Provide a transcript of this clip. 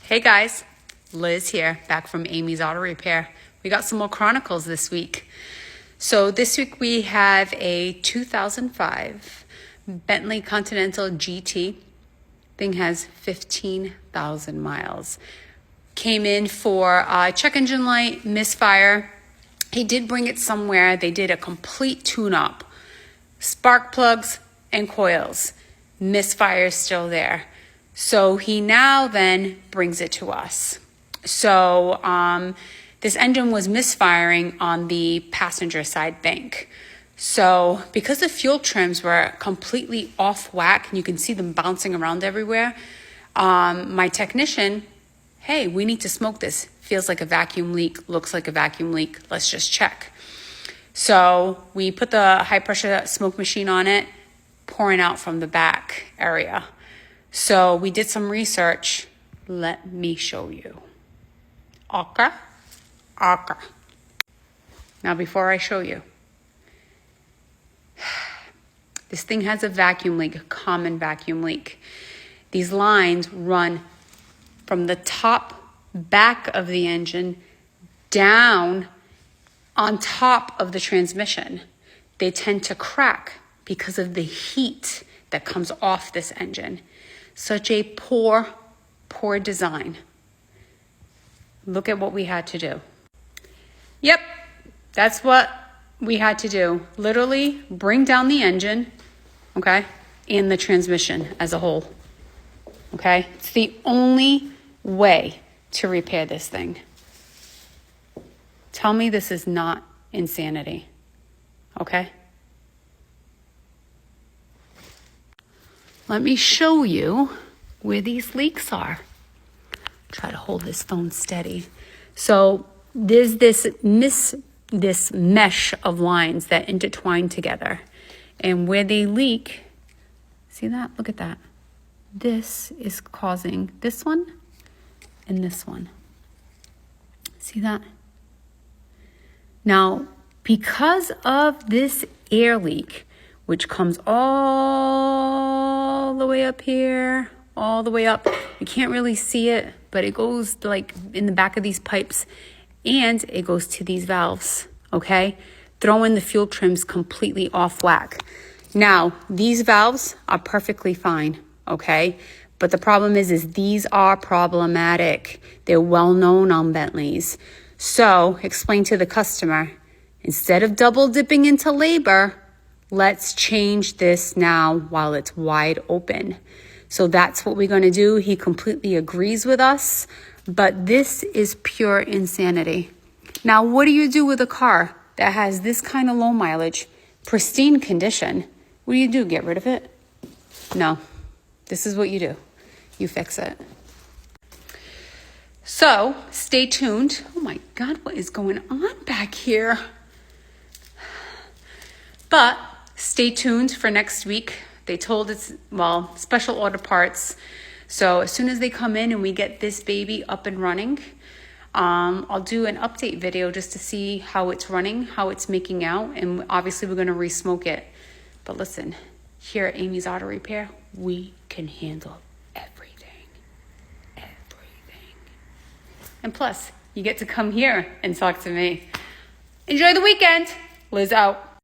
Hey guys, Liz here, back from Amy's Auto Repair. We got some more Chronicles this week. So this week we have a 2005 Bentley Continental GT. Thing has 15,000 miles. Came in for check engine light, misfire. He did bring it somewhere. They did a complete tune-up. Spark plugs and coils. Misfire is still there. So he now then brings it to us. So this engine was misfiring on the passenger side bank. So because the fuel trims were completely off whack, and you can see them bouncing around everywhere, my technician, hey, we need to smoke this. Feels like a vacuum leak, looks like a vacuum leak. Let's just check. So we put the high pressure smoke machine on it, pouring out from the back area. So we did some research. Let me show you. Okay. Now before I show you, this thing has a vacuum leak, a common vacuum leak. These lines run from the top back of the engine down on top of the transmission. They tend to crack because of the heat that comes off this engine. Such a poor design. Look at what we had to do. Yep, that's what we had to do. Literally bring down the engine, okay, and the transmission as a whole, okay? It's the only way to repair this thing. Tell me this is not insanity, okay? Let me show you where these leaks are. Try to hold this phone steady. So there's this mesh of lines that intertwine together. And where they leak, see that? Look at that. This is causing this one and this one. See that? Now, because of this air leak, which comes all the way up here, all the way up. You can't really see it, but it goes like in the back of these pipes and it goes to these valves, okay? Throwing the fuel trims completely off whack. Now, these valves are perfectly fine, okay? But the problem is these are problematic. They're well known on Bentleys. So explain to the customer, instead of double dipping into labor, let's change this now while it's wide open. So that's what we're going to do. He completely agrees with us, but this is pure insanity. Now, what do you do with a car that has this kind of low mileage, pristine condition? What do? Get rid of it? No. This is what you do. You fix it. So stay tuned. Oh my God, what is going on back here? But stay tuned for next week. They told it's, well, special order parts. So as soon as they come in and we get this baby up and running, I'll do an update video just to see how it's running, how it's making out. And obviously we're going to re-smoke it. But listen, here at Amy's Auto Repair, we can handle everything. And plus, you get to come here and talk to me. Enjoy the weekend. Liz out.